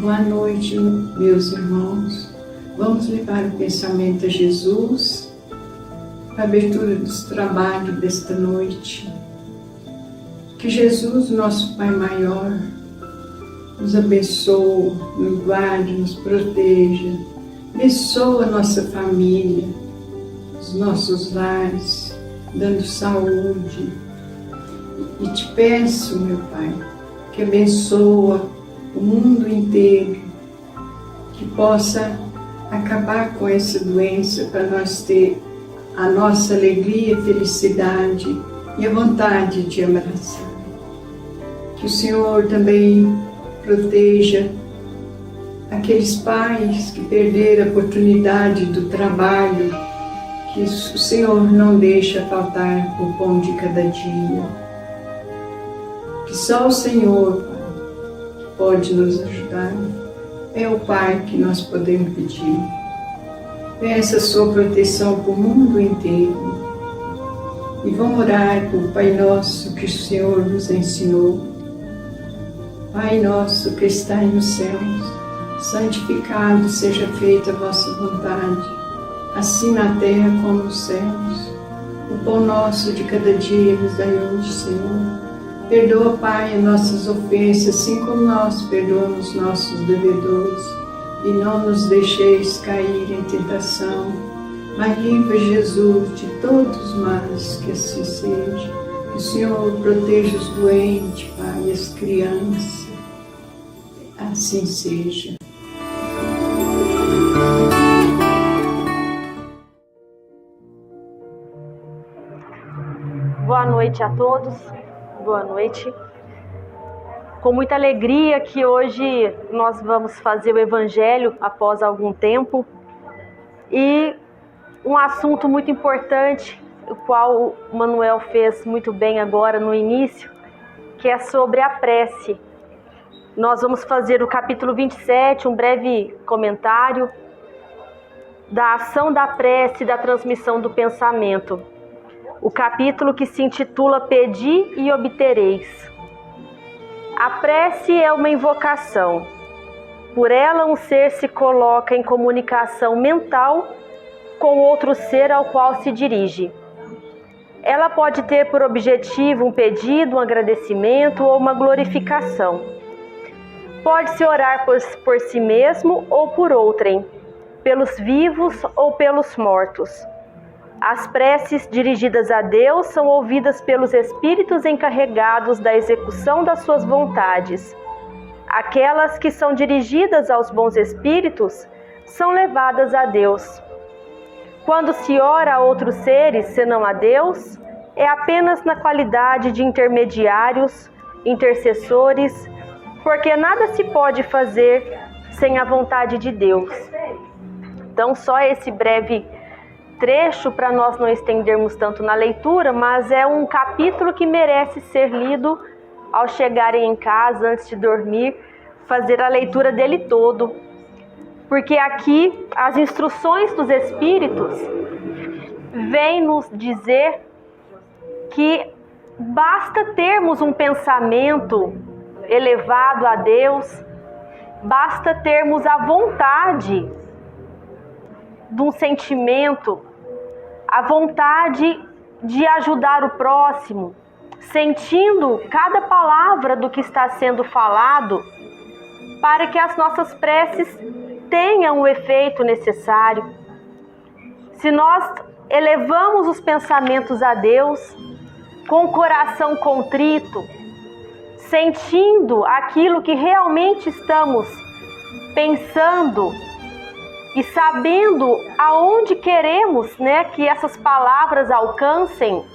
Boa noite, meus irmãos. Vamos levar o pensamento a Jesus, a abertura dos trabalhos desta noite. Que Jesus, nosso Pai maior, nos abençoe, nos guarde, nos proteja, abençoa a nossa família, os nossos lares, dando saúde. E te peço, meu Pai, que abençoa o mundo inteiro, que possa acabar com essa doença para nós ter a nossa alegria, felicidade e a vontade de abraçar. Que o Senhor também proteja aqueles pais que perderam a oportunidade do trabalho, que o Senhor não deixa faltar o pão de cada dia. Que só o Senhor, Pai, pode nos ajudar. É o Pai que nós podemos pedir. Peça a sua proteção para o mundo inteiro. E vamos orar por Pai Nosso que o Senhor nos ensinou. Pai nosso que está nos céus, santificado seja feita a vossa vontade, assim na terra como nos céus. O pão nosso de cada dia nos dai hoje, Senhor. Perdoa, Pai, as nossas ofensas, assim como nós perdoamos nossos devedores. E não nos deixeis cair em tentação, mas livra Jesus de todos os males, que assim seja. Que o Senhor proteja os doentes, Pai, e as crianças. Assim seja. Boa noite a todos. Boa noite. Com muita alegria que hoje nós vamos fazer o Evangelho após algum tempo. E um assunto muito importante, o qual o Manuel fez muito bem agora no início, que é sobre a prece. Nós vamos fazer o capítulo 27, um breve comentário da ação da prece e da transmissão do pensamento. O capítulo que se intitula Pedi e Obtereis. A prece é uma invocação. Por ela, um ser se coloca em comunicação mental com outro ser ao qual se dirige. Ela pode ter por objetivo um pedido, um agradecimento ou uma glorificação. Pode-se orar por si mesmo ou por outrem, pelos vivos ou pelos mortos. As preces dirigidas a Deus são ouvidas pelos espíritos encarregados da execução das suas vontades. Aquelas que são dirigidas aos bons espíritos são levadas a Deus. Quando se ora a outros seres senão a Deus, é apenas na qualidade de intermediários, intercessores, porque nada se pode fazer sem a vontade de Deus. Então, só esse breve trecho para nós não estendermos tanto na leitura, mas é um capítulo que merece ser lido ao chegarem em casa, antes de dormir, fazer a leitura dele todo. Porque aqui as instruções dos Espíritos vêm nos dizer que basta termos um pensamento elevado a Deus, basta termos a vontade de um sentimento, a vontade de ajudar o próximo, sentindo cada palavra do que está sendo falado, para que as nossas preces tenham o efeito necessário. Se nós elevamos os pensamentos a Deus, com o coração contrito, sentindo aquilo que realmente estamos pensando e sabendo aonde queremos, que essas palavras alcancem,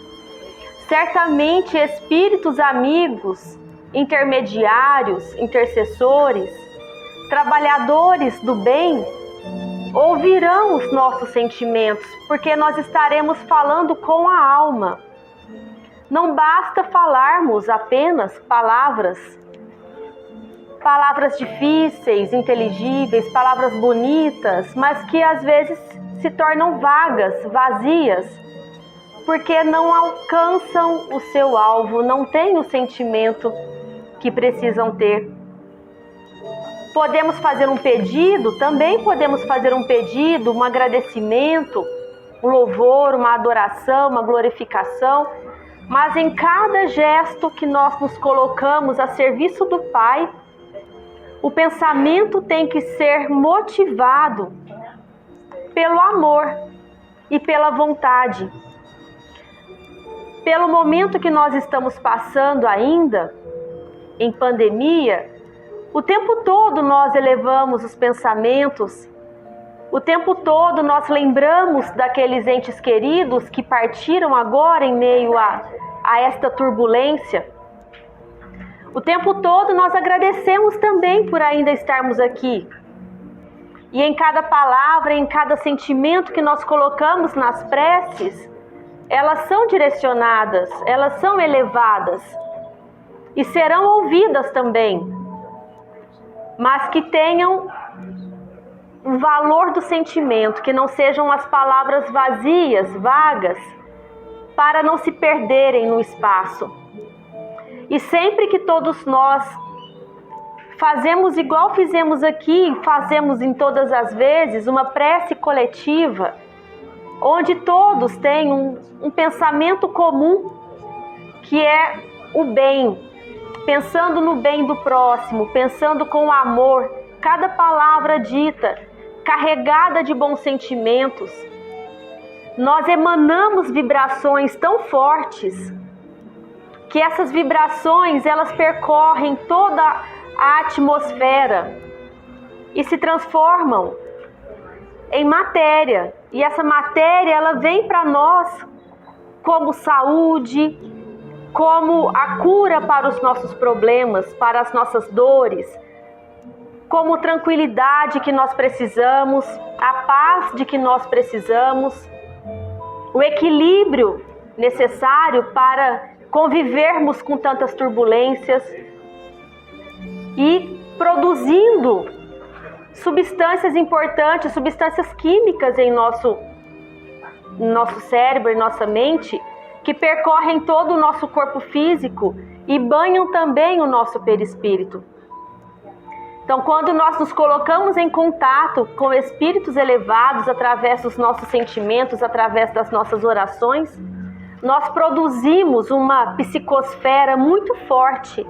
certamente espíritos amigos, intermediários, intercessores, trabalhadores do bem, ouvirão os nossos sentimentos, porque nós estaremos falando com a alma. Não basta falarmos apenas palavras difíceis, inteligíveis, palavras bonitas, mas que às vezes se tornam vagas, vazias, porque não alcançam o seu alvo, não têm o sentimento que precisam ter. Podemos fazer um pedido, também podemos fazer um pedido, um agradecimento, um louvor, uma adoração, uma glorificação, mas em cada gesto que nós nos colocamos a serviço do Pai, o pensamento tem que ser motivado pelo amor e pela vontade. Pelo momento que nós estamos passando ainda, em pandemia, o tempo todo nós elevamos os pensamentos, o tempo todo nós lembramos daqueles entes queridos que partiram agora em meio a esta turbulência. O tempo todo nós agradecemos também por ainda estarmos aqui. E em cada palavra, em cada sentimento que nós colocamos nas preces, elas são direcionadas, elas são elevadas e serão ouvidas também, mas que tenham o valor do sentimento, que não sejam as palavras vazias, vagas, para não se perderem no espaço. E sempre que todos nós fazemos igual fizemos aqui, fazemos em todas as vezes uma prece coletiva, onde todos têm um pensamento comum, que é o bem, pensando no bem do próximo, pensando com amor, cada palavra dita, carregada de bons sentimentos, nós emanamos vibrações tão fortes, que essas vibrações, elas percorrem toda a atmosfera e se transformam em matéria. E essa matéria, ela vem para nós como saúde, como a cura para os nossos problemas, para as nossas dores, como tranquilidade que nós precisamos, a paz de que nós precisamos, o equilíbrio necessário para convivermos com tantas turbulências e produzindo substâncias importantes, substâncias químicas em nosso cérebro, em nossa mente, que percorrem todo o nosso corpo físico e banham também o nosso perispírito. Então, quando nós nos colocamos em contato com espíritos elevados através dos nossos sentimentos, através das nossas orações, nós produzimos uma psicosfera muito forte.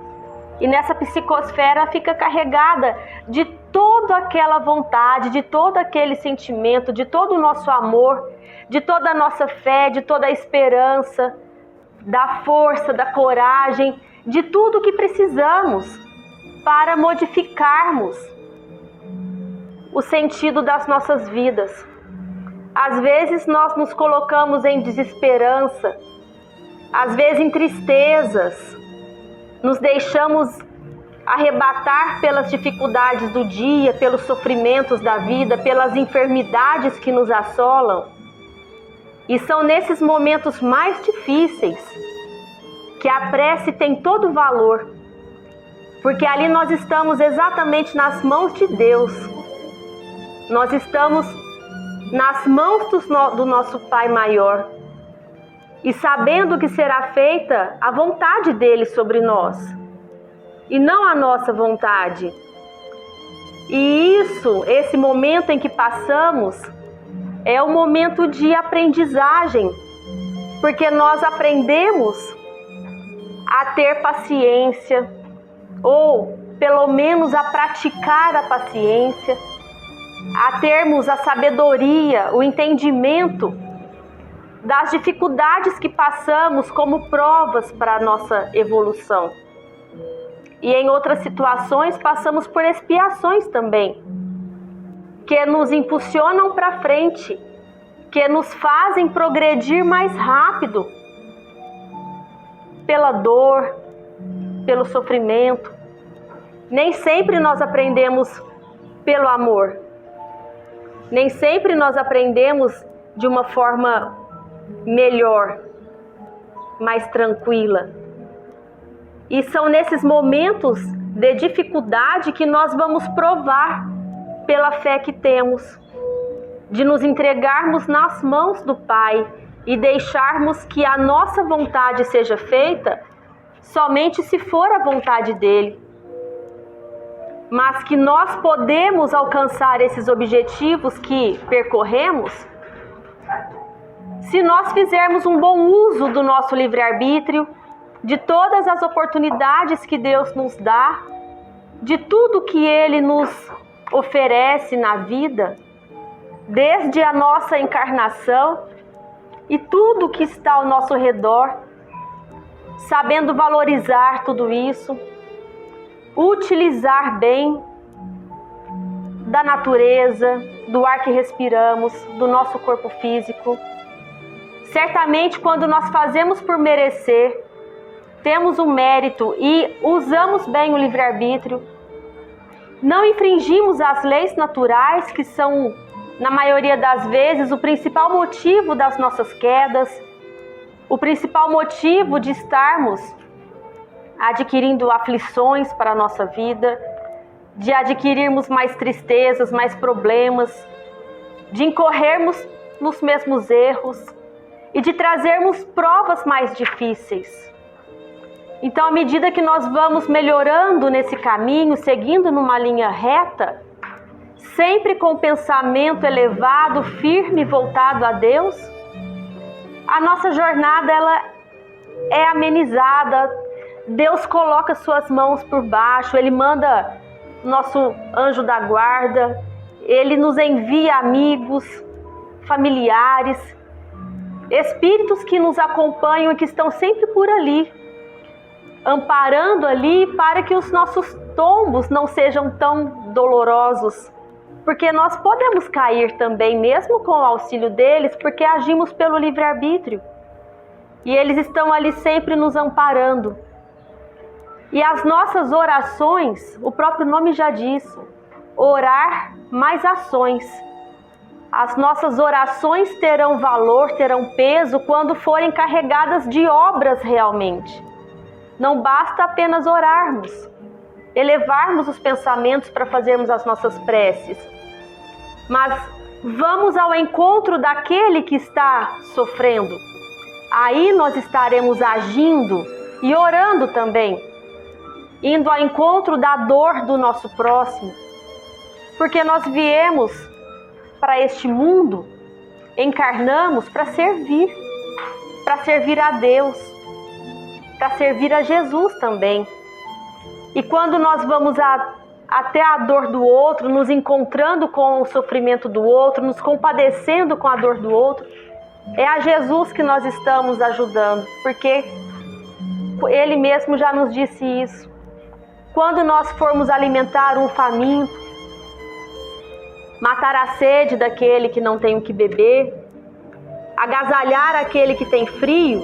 E nessa psicosfera fica carregada de toda aquela vontade, de todo aquele sentimento, de todo o nosso amor, de toda a nossa fé, de toda a esperança, da força, da coragem, de tudo que precisamos para modificarmos o sentido das nossas vidas. Às vezes nós nos colocamos em desesperança, às vezes em tristezas, nos deixamos arrebatar pelas dificuldades do dia, pelos sofrimentos da vida, pelas enfermidades que nos assolam. E são nesses momentos mais difíceis que a prece tem todo o valor, porque ali nós estamos exatamente nas mãos de Deus. Nós estamos nas mãos do nosso Pai Maior e sabendo que será feita a vontade dele sobre nós e não a nossa vontade. E esse momento em que passamos é um momento de aprendizagem, porque nós aprendemos a ter paciência, ou pelo menos a praticar a paciência, a termos a sabedoria, o entendimento das dificuldades que passamos como provas para a nossa evolução. E em outras situações passamos por expiações também, que nos impulsionam para frente, que nos fazem progredir mais rápido pela dor, pelo sofrimento. Nem sempre nós aprendemos pelo amor. Nem sempre nós aprendemos de uma forma melhor, mais tranquila. E são nesses momentos de dificuldade que nós vamos provar pela fé que temos, de nos entregarmos nas mãos do Pai e deixarmos que a nossa vontade seja feita somente se for a vontade dele. mas que nós podemos alcançar esses objetivos que percorremos se nós fizermos um bom uso do nosso livre-arbítrio, de todas as oportunidades que Deus nos dá, de tudo que Ele nos oferece na vida, desde a nossa encarnação e tudo que está ao nosso redor, sabendo valorizar tudo isso, utilizar bem da natureza, do ar que respiramos, do nosso corpo físico. Certamente, quando nós fazemos por merecer, temos um mérito e usamos bem o livre-arbítrio, não infringimos as leis naturais, que são, na maioria das vezes, o principal motivo das nossas quedas, o principal motivo de estarmos adquirindo aflições para a nossa vida, de adquirirmos mais tristezas, mais problemas, de incorrermos nos mesmos erros e de trazermos provas mais difíceis. Então, à medida que nós vamos melhorando nesse caminho, seguindo numa linha reta, sempre com o pensamento elevado, firme, voltado a Deus, a nossa jornada ela é amenizada. Deus coloca suas mãos por baixo, Ele manda nosso anjo da guarda, Ele nos envia amigos, familiares, espíritos que nos acompanham e que estão sempre por ali, amparando ali para que os nossos tombos não sejam tão dolorosos. Porque nós podemos cair também, mesmo com o auxílio deles, porque agimos pelo livre-arbítrio. E eles estão ali sempre nos amparando. E as nossas orações, o próprio nome já diz, orar mais ações. As nossas orações terão valor, terão peso quando forem carregadas de obras realmente. Não basta apenas orarmos, elevarmos os pensamentos para fazermos as nossas preces, mas vamos ao encontro daquele que está sofrendo. Aí nós estaremos agindo e orando também, indo ao encontro da dor do nosso próximo, porque nós viemos para este mundo, encarnamos para servir a Deus, para servir a Jesus também. E quando nós vamos até a dor do outro, nos encontrando com o sofrimento do outro, nos compadecendo com a dor do outro, é a Jesus que nós estamos ajudando, porque Ele mesmo já nos disse isso. Quando nós formos alimentar um faminto, matar a sede daquele que não tem o que beber, agasalhar aquele que tem frio,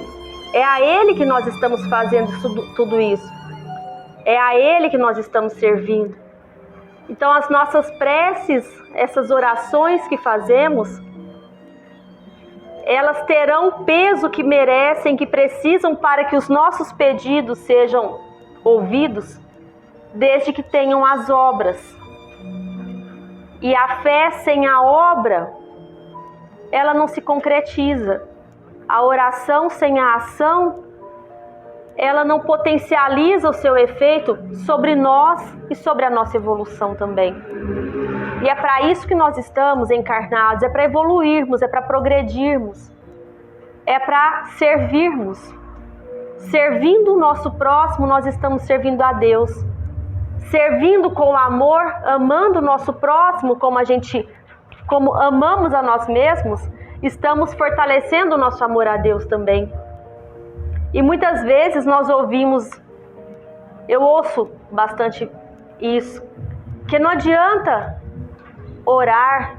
é a Ele que nós estamos fazendo tudo isso. É a Ele que nós estamos servindo. Então as nossas preces, essas orações que fazemos, elas terão o peso que merecem, que precisam para que os nossos pedidos sejam ouvidos, desde que tenham as obras. E a fé sem a obra, ela não se concretiza. A oração sem a ação, ela não potencializa o seu efeito sobre nós e sobre a nossa evolução também. E é para isso que nós estamos encarnados, é para evoluirmos, é para progredirmos, é para servirmos. Servindo o nosso próximo, nós estamos servindo a Deus. Servindo com amor, amando o nosso próximo como amamos a nós mesmos, estamos fortalecendo o nosso amor a Deus também. E muitas vezes nós eu ouço bastante isso, que não adianta orar,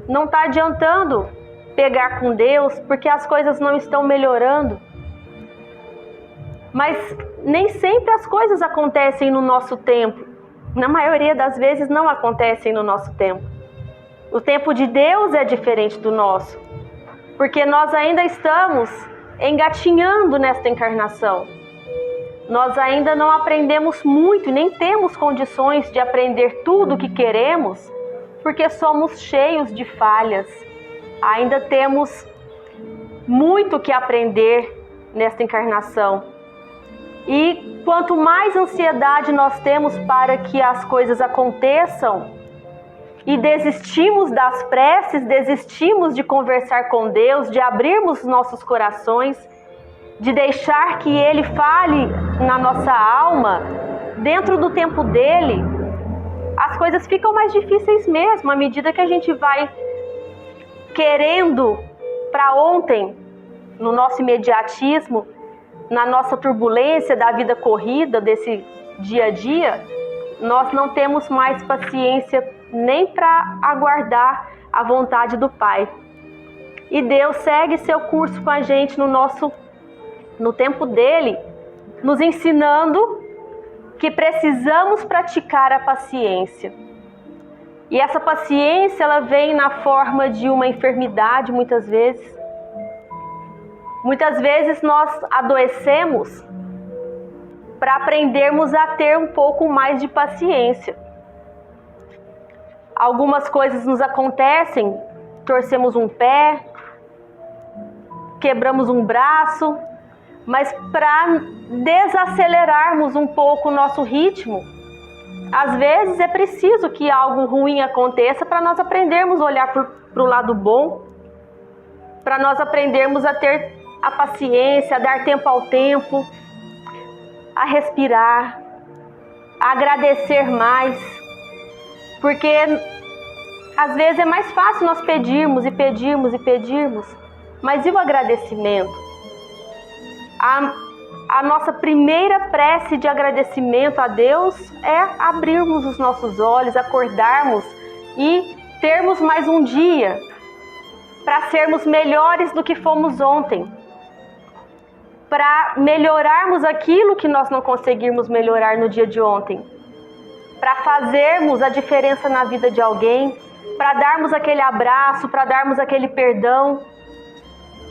não está adiantando pegar com Deus, porque as coisas não estão melhorando. Mas nem sempre as coisas acontecem no nosso tempo. Na maioria das vezes não acontecem no nosso tempo. O tempo de Deus é diferente do nosso, porque nós ainda estamos engatinhando nesta encarnação. Nós ainda não aprendemos muito, nem temos condições de aprender tudo o que queremos, porque somos cheios de falhas. Ainda temos muito que aprender nesta encarnação. E quanto mais ansiedade nós temos para que as coisas aconteçam e desistimos das preces, desistimos de conversar com Deus, de abrirmos nossos corações, de deixar que Ele fale na nossa alma, dentro do tempo dEle, as coisas ficam mais difíceis mesmo, à medida que a gente vai querendo para ontem, no nosso imediatismo, na nossa turbulência da vida corrida, desse dia a dia, nós não temos mais paciência nem para aguardar a vontade do Pai. E Deus segue seu curso com a gente no tempo dele, nos ensinando que precisamos praticar a paciência. E essa paciência, ela vem na forma de uma enfermidade, muitas vezes. Muitas vezes nós adoecemos para aprendermos a ter um pouco mais de paciência. Algumas coisas nos acontecem, torcemos um pé, quebramos um braço, mas para desacelerarmos um pouco o nosso ritmo, às vezes é preciso que algo ruim aconteça para nós aprendermos a olhar para o lado bom, para nós aprendermos a ter a paciência, a dar tempo ao tempo, a respirar, a agradecer mais, porque às vezes é mais fácil nós pedirmos e pedirmos e pedirmos, mas e o agradecimento? A nossa primeira prece de agradecimento a Deus é abrirmos os nossos olhos, acordarmos e termos mais um dia para sermos melhores do que fomos ontem, para melhorarmos aquilo que nós não conseguimos melhorar no dia de ontem, para fazermos a diferença na vida de alguém, para darmos aquele abraço, para darmos aquele perdão.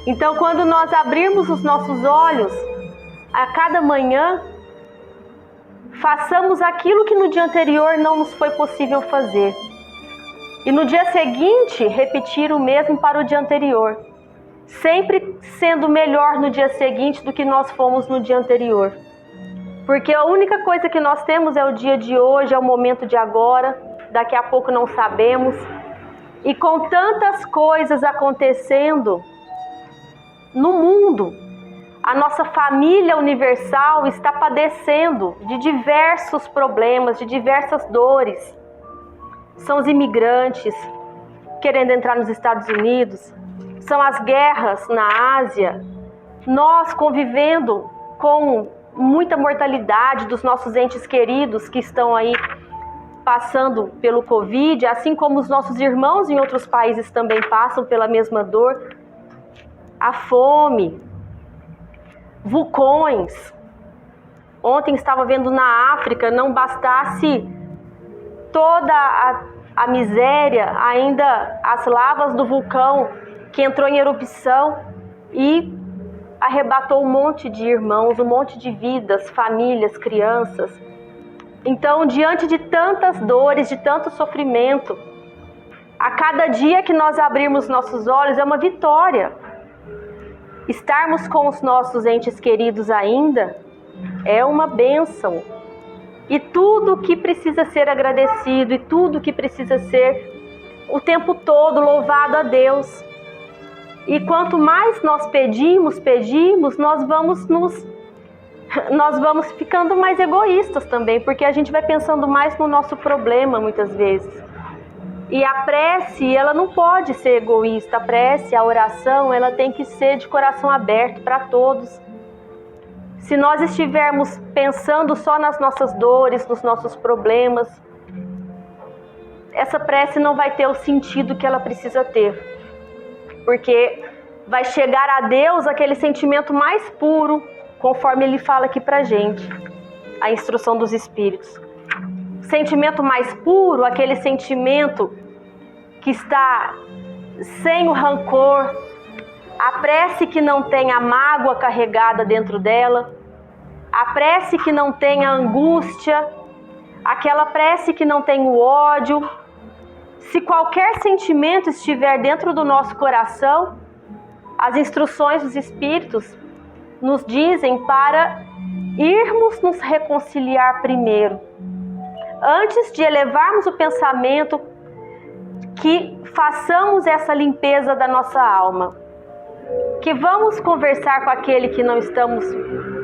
Então, quando nós abrirmos os nossos olhos, a cada manhã, façamos aquilo que no dia anterior não nos foi possível fazer. E no dia seguinte, repetir o mesmo para o dia anterior. Sempre sendo melhor no dia seguinte do que nós fomos no dia anterior. Porque a única coisa que nós temos é o dia de hoje, é o momento de agora, daqui a pouco não sabemos. E com tantas coisas acontecendo no mundo, a nossa família universal está padecendo de diversos problemas, de diversas dores. São os imigrantes querendo entrar nos Estados Unidos, são as guerras na Ásia, nós convivendo com muita mortalidade dos nossos entes queridos que estão aí passando pelo Covid, assim como os nossos irmãos em outros países também passam pela mesma dor, a fome, vulcões. Ontem estava vendo na África, não bastasse toda a miséria, ainda as lavas do vulcão que entrou em erupção e arrebatou um monte de irmãos, um monte de vidas, famílias, crianças. Então, diante de tantas dores, de tanto sofrimento, a cada dia que nós abrirmos nossos olhos é uma vitória. Estarmos com os nossos entes queridos ainda é uma bênção. E tudo que precisa ser agradecido e tudo que precisa ser o tempo todo louvado a Deus. E quanto mais nós pedimos, nós vamos ficando mais egoístas também, porque a gente vai pensando mais no nosso problema muitas vezes. E a prece, ela não pode ser egoísta. A prece, a oração, ela tem que ser de coração aberto para todos. Se nós estivermos pensando só nas nossas dores, nos nossos problemas, essa prece não vai ter o sentido que ela precisa ter. Porque vai chegar a Deus aquele sentimento mais puro, conforme Ele fala aqui pra gente, a instrução dos Espíritos. Sentimento mais puro, aquele sentimento que está sem o rancor, a prece que não tem a mágoa carregada dentro dela, a prece que não tem a angústia, aquela prece que não tem o ódio. Se qualquer sentimento estiver dentro do nosso coração, as instruções dos Espíritos nos dizem para irmos nos reconciliar primeiro. Antes de elevarmos o pensamento, que façamos essa limpeza da nossa alma. Que vamos conversar com aquele que não estamos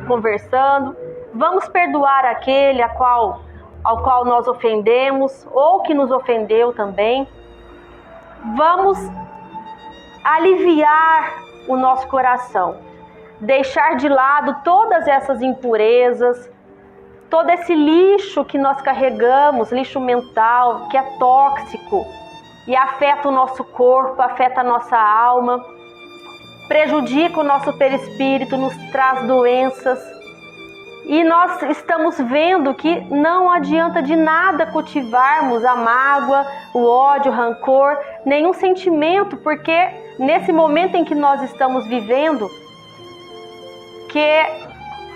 conversando, vamos perdoar aquele ao qual nós ofendemos, ou que nos ofendeu também. Vamos aliviar o nosso coração, deixar de lado todas essas impurezas, todo esse lixo que nós carregamos, lixo mental, que é tóxico e afeta o nosso corpo, afeta a nossa alma, prejudica o nosso perispírito, nos traz doenças. E nós estamos vendo que não adianta de nada cultivarmos a mágoa, o ódio, o rancor, nenhum sentimento, porque nesse momento em que nós estamos vivendo, que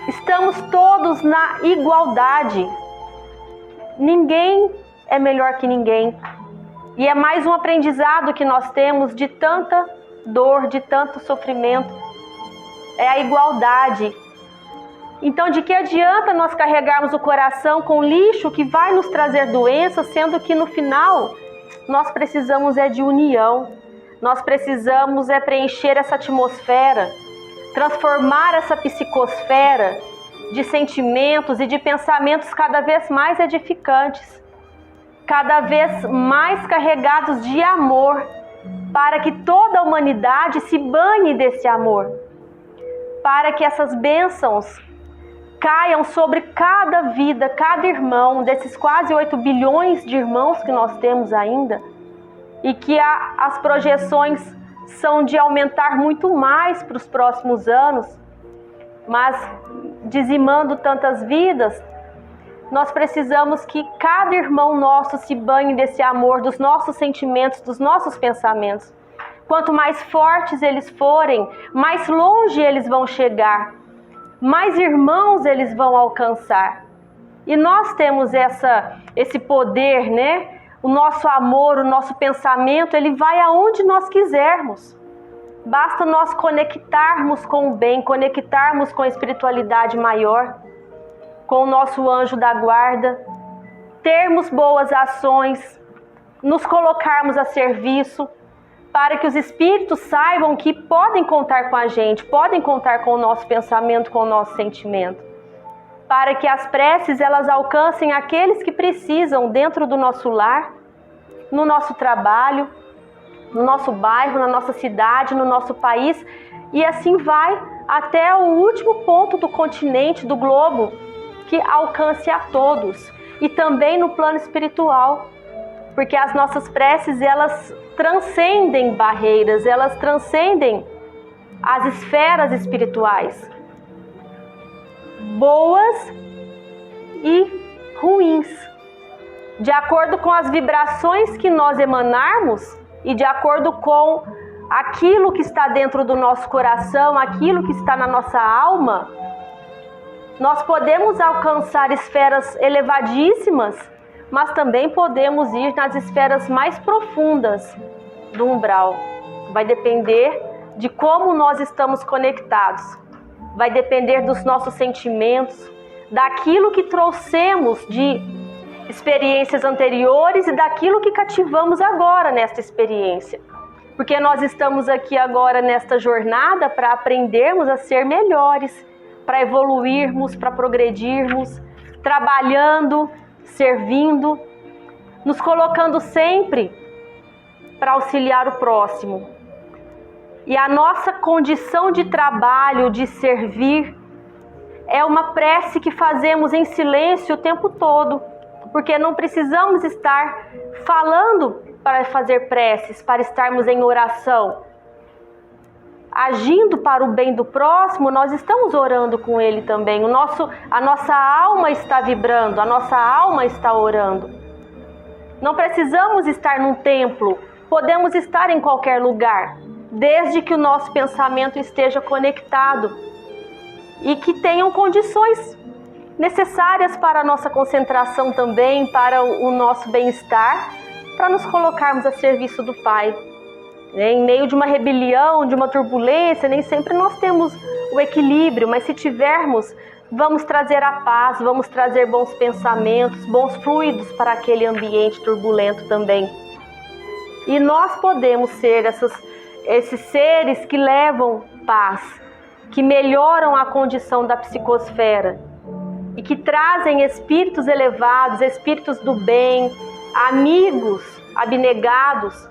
estamos todos na igualdade. Ninguém é melhor que ninguém. E é mais um aprendizado que nós temos de tanta dor, de tanto sofrimento. É a igualdade. Então, de que adianta nós carregarmos o coração com lixo que vai nos trazer doenças, sendo que no final nós precisamos de união. Nós precisamos preencher essa atmosfera, transformar essa psicosfera de sentimentos e de pensamentos cada vez mais edificantes, cada vez mais carregados de amor, para que toda a humanidade se banhe desse amor, para que essas bênçãos caiam sobre cada vida, cada irmão, desses quase 8 bilhões de irmãos que nós temos ainda, e que as projeções são de aumentar muito mais para os próximos anos, mas dizimando tantas vidas, nós precisamos que cada irmão nosso se banhe desse amor, dos nossos sentimentos, dos nossos pensamentos. Quanto mais fortes eles forem, mais longe eles vão chegar, mais irmãos eles vão alcançar. E nós temos esse poder, né? O nosso amor, o nosso pensamento, ele vai aonde nós quisermos. Basta nós conectarmos com o bem, conectarmos com a espiritualidade maior, com o nosso anjo da guarda, termos boas ações, nos colocarmos a serviço, para que os espíritos saibam que podem contar com a gente, podem contar com o nosso pensamento, com o nosso sentimento, para que as preces elas alcancem aqueles que precisam dentro do nosso lar, no nosso trabalho, no nosso bairro, na nossa cidade, no nosso país, e assim vai até o último ponto do continente, do globo, que alcance a todos, e também no plano espiritual, porque as nossas preces elas transcendem barreiras, elas transcendem as esferas espirituais, boas e ruins, de acordo com as vibrações que nós emanarmos e de acordo com aquilo que está dentro do nosso coração, aquilo que está na nossa alma, nós podemos alcançar esferas elevadíssimas, mas também podemos ir nas esferas mais profundas do umbral. Vai depender de como nós estamos conectados, vai depender dos nossos sentimentos, daquilo que trouxemos de experiências anteriores e daquilo que cativamos agora nesta experiência. Porque nós estamos aqui agora nesta jornada para aprendermos a ser melhores, para evoluirmos, para progredirmos, trabalhando, servindo, nos colocando sempre para auxiliar o próximo. E a nossa condição de trabalho, de servir, é uma prece que fazemos em silêncio o tempo todo, porque não precisamos estar falando para fazer preces, para estarmos em oração. Agindo para o bem do próximo, nós estamos orando com ele também. A nossa alma está vibrando, a nossa alma está orando. Não precisamos estar num templo, podemos estar em qualquer lugar, desde que o nosso pensamento esteja conectado e que tenham condições necessárias para a nossa concentração também, para o nosso bem-estar, para nos colocarmos a serviço do Pai. Em meio de uma rebelião, de uma turbulência, nem sempre nós temos o equilíbrio, mas se tivermos, vamos trazer a paz, vamos trazer bons pensamentos, bons fluidos para aquele ambiente turbulento também. E nós podemos ser esses seres que levam paz, que melhoram a condição da psicosfera e que trazem espíritos elevados, espíritos do bem, amigos abnegados,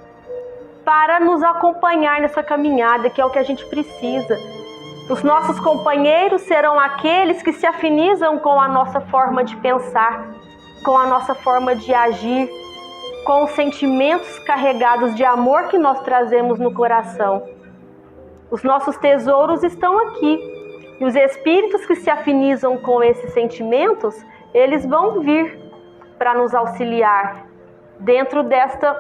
para nos acompanhar nessa caminhada, que é o que a gente precisa. Os nossos companheiros serão aqueles que se afinizam com a nossa forma de pensar, com a nossa forma de agir, com os sentimentos carregados de amor que nós trazemos no coração. Os nossos tesouros estão aqui. E os espíritos que se afinizam com esses sentimentos, eles vão vir para nos auxiliar dentro desta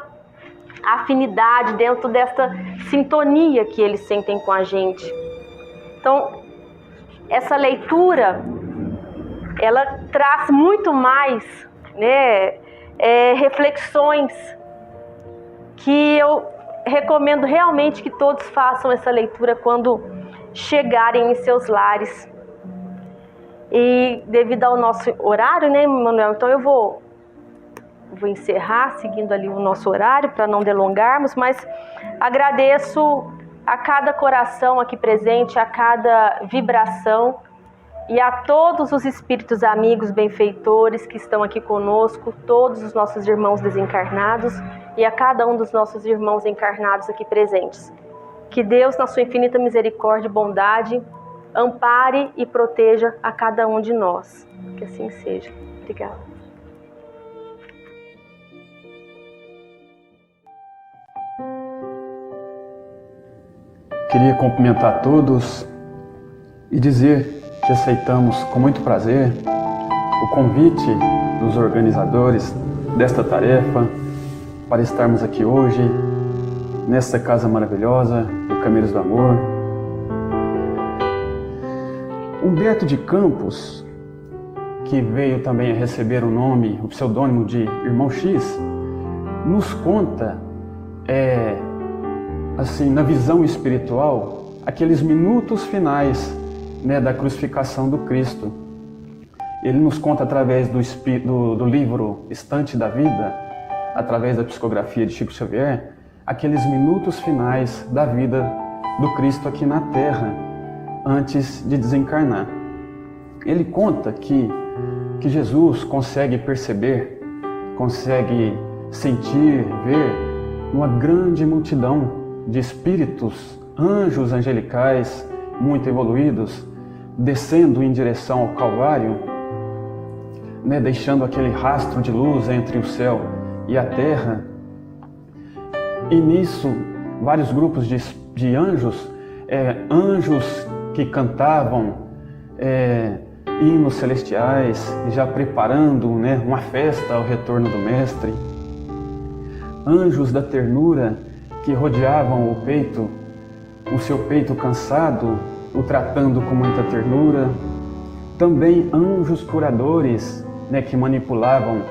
afinidade, dentro desta sintonia que eles sentem com a gente. Então, essa leitura, ela traz muito mais, reflexões que eu recomendo realmente que todos façam essa leitura quando chegarem em seus lares. E devido ao nosso horário, Manuel? Então eu vou encerrar seguindo ali o nosso horário para não delongarmos, mas agradeço a cada coração aqui presente, a cada vibração e a todos os espíritos amigos, benfeitores que estão aqui conosco, todos os nossos irmãos desencarnados e a cada um dos nossos irmãos encarnados aqui presentes. Que Deus, na sua infinita misericórdia e bondade, ampare e proteja a cada um de nós. Que assim seja. Obrigada. Queria cumprimentar todos e dizer que aceitamos com muito prazer o convite dos organizadores desta tarefa para estarmos aqui hoje, nesta casa maravilhosa do Caminhos do Amor. Humberto de Campos, que veio também a receber o pseudônimo de Irmão X, nos conta, na visão espiritual, aqueles minutos finais, da crucificação do Cristo. Ele nos conta através do livro Estante da Vida, através da psicografia de Chico Xavier, aqueles minutos finais da vida do Cristo aqui na Terra, antes de desencarnar. Ele conta que Jesus consegue perceber, consegue sentir, ver uma grande multidão de espíritos, anjos angelicais, muito evoluídos, descendo em direção ao Calvário, deixando aquele rastro de luz entre o céu e a terra. E nisso, vários grupos de anjos, anjos que cantavam hinos celestiais, já preparando uma festa ao retorno do Mestre. Anjos da ternura que rodeavam o seu peito cansado, o tratando com muita ternura. Também anjos curadores, que manipulavam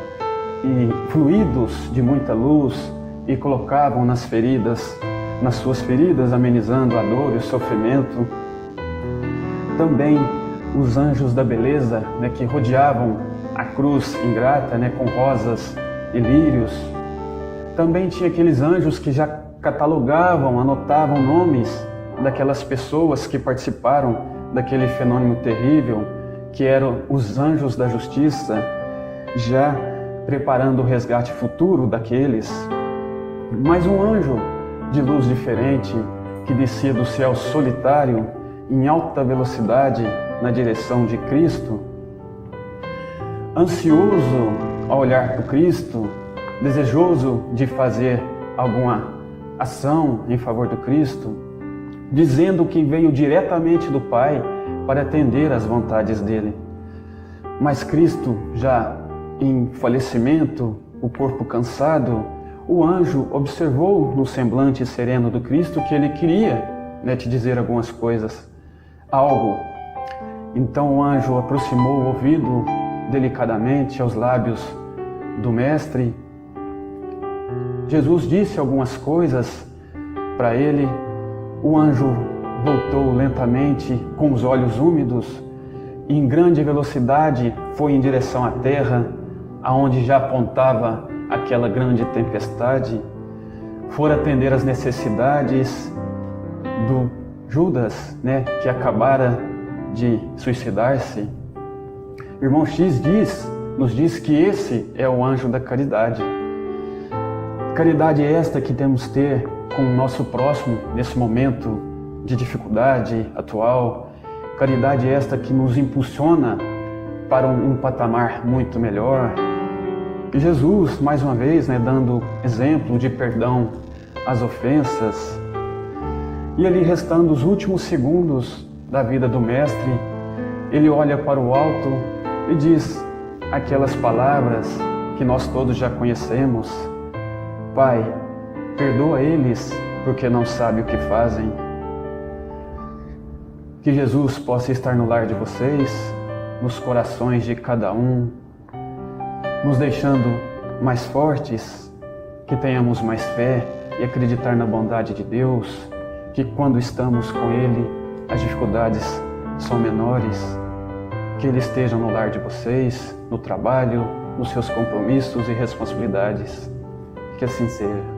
fluidos de muita luz e colocavam nas suas feridas, amenizando a dor e o sofrimento. Também os anjos da beleza, que rodeavam a cruz ingrata, com rosas e lírios. Também tinha aqueles anjos que já catalogavam, anotavam nomes daquelas pessoas que participaram daquele fenômeno terrível, que eram os anjos da justiça, já preparando o resgate futuro daqueles. Mas um anjo de luz diferente, que descia do céu solitário, em alta velocidade, na direção de Cristo, ansioso ao olhar para o Cristo, desejoso de fazer alguma ação em favor do Cristo, dizendo que veio diretamente do Pai para atender às vontades dele. Mas Cristo, já em falecimento, o corpo cansado, o anjo observou no semblante sereno do Cristo que ele queria te dizer algumas coisas, algo. Então o anjo aproximou o ouvido delicadamente aos lábios do Mestre. Jesus disse algumas coisas para ele. O anjo voltou lentamente com os olhos úmidos e em grande velocidade foi em direção à terra, aonde já apontava aquela grande tempestade. For atender às necessidades do Judas, que acabara de suicidar-se. Irmão X nos diz que esse é o anjo da caridade. Caridade é esta que temos que ter com o nosso próximo nesse momento de dificuldade atual. Caridade é esta que nos impulsiona para um patamar muito melhor. E Jesus, mais uma vez, dando exemplo de perdão às ofensas. E ali, restando os últimos segundos da vida do Mestre, ele olha para o alto e diz aquelas palavras que nós todos já conhecemos: Pai, perdoa eles, porque não sabem o que fazem. Que Jesus possa estar no lar de vocês, nos corações de cada um, nos deixando mais fortes, que tenhamos mais fé e acreditar na bondade de Deus, que quando estamos com Ele, as dificuldades são menores. Que Ele esteja no lar de vocês, no trabalho, nos seus compromissos e responsabilidades. Que assim seja.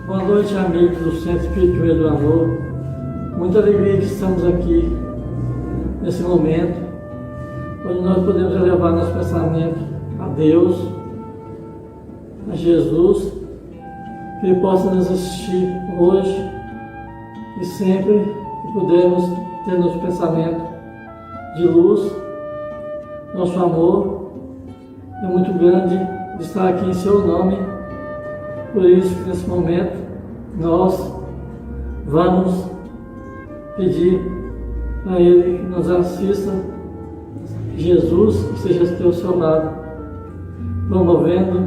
Boa noite, amigos do Centro Espírita do Amor. Muita alegria que estamos aqui nesse momento, onde nós podemos elevar nosso pensamento a Deus, a Jesus, que Ele possa nos assistir hoje e sempre que pudermos ter nosso pensamento de luz. Nosso amor é muito grande de estar aqui em Seu nome. Por isso que nesse momento nós vamos pedir a Ele que nos assista, Jesus, que seja ao seu lado, promovendo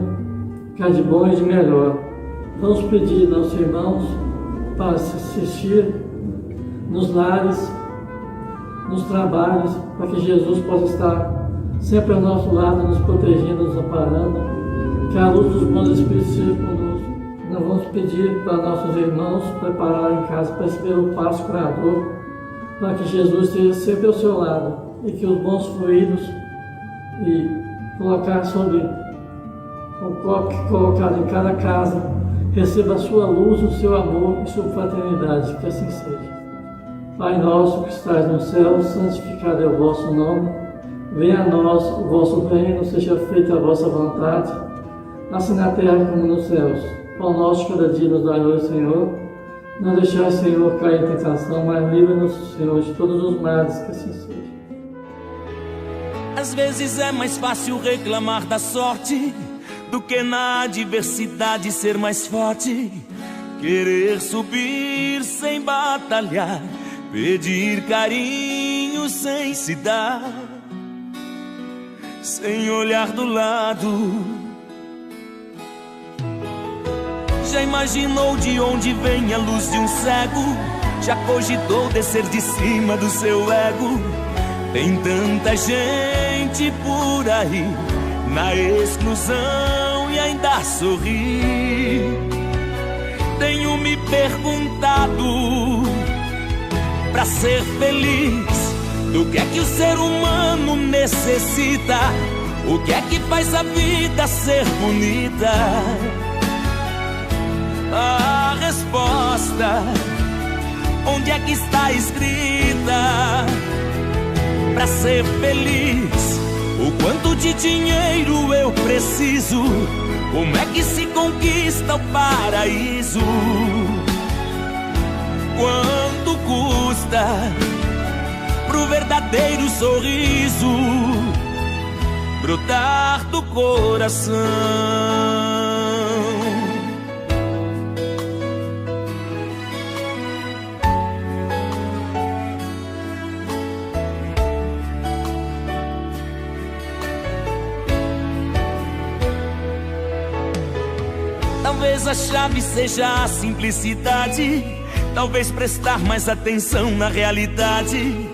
o que há de bom e de melhor. Vamos pedir aos irmãos para se assistir nos lares, nos trabalhos, para que Jesus possa estar sempre ao nosso lado, nos protegendo, nos amparando, que a luz dos bons Espíritos seja conosco. Nós vamos pedir para nossos irmãos prepararem em casa para receber o passo curador, para que Jesus esteja sempre ao seu lado e que os bons fluidos e colocar sobre o copo colocado em cada casa receba a sua luz, o seu amor e sua fraternidade, que assim seja. Pai nosso que estás no céu, santificado é o vosso nome. Venha a nós o vosso reino, seja feita a vossa vontade, assim na terra como nos céus. Pão nosso cada dia nos dai hoje, Senhor. Não deixai, Senhor, cair em tentação, mas livra-nos, Senhor, de todos os males, que assim seja. Às vezes é mais fácil reclamar da sorte do que na adversidade ser mais forte. Querer subir sem batalhar, pedir carinho sem se dar, sem olhar do lado. Já imaginou de onde vem a luz de um cego? Já cogitou descer de cima do seu ego? Tem tanta gente por aí na exclusão e ainda sorri. Tenho me perguntado, pra ser feliz, do que é que o ser humano necessita? O que é que faz a vida ser bonita? A resposta, onde é que está escrita? Pra ser feliz, o quanto de dinheiro eu preciso? Como é que se conquista o paraíso? Quanto custa pro verdadeiro sorriso brotar do coração? Talvez a chave seja a simplicidade, talvez prestar mais atenção na realidade.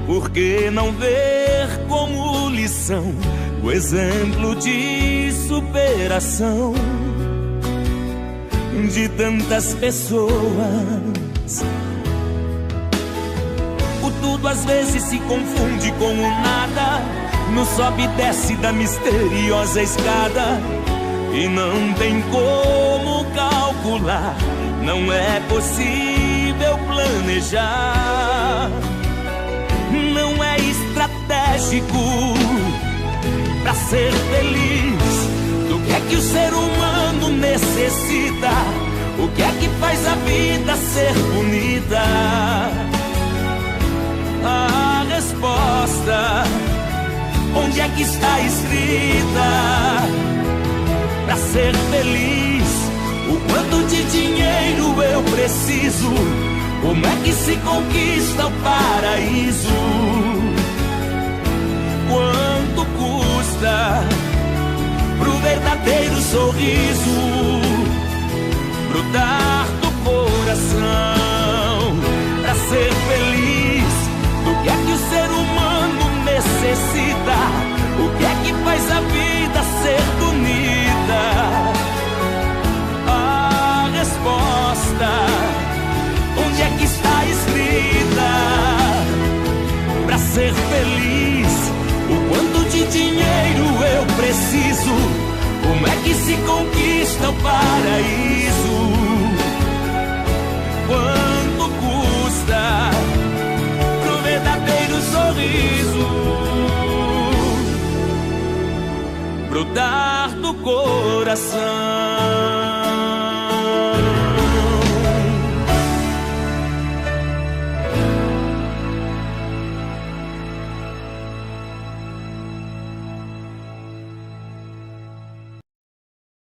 Por que não ver como lição o exemplo de superação de tantas pessoas? O tudo às vezes se confunde com o nada, no sobe e desce da misteriosa escada. E não tem como calcular, não é possível planejar. Não é estratégico pra ser feliz. Do que é que o ser humano necessita? O que é que faz a vida ser bonita? A resposta, onde é que está escrita? Pra ser feliz, o quanto de dinheiro eu preciso? Como é que se conquista o paraíso? Quanto custa pro verdadeiro sorriso brotar do coração? Pra ser feliz, do que é que o ser humano necessita? O que é que faz a vida ser bonita? A resposta, onde é que está escrita? Pra ser feliz, o quanto de dinheiro eu preciso? Como é que se conquista o paraíso? Quanto custa pro verdadeiro sorriso brotar do coração?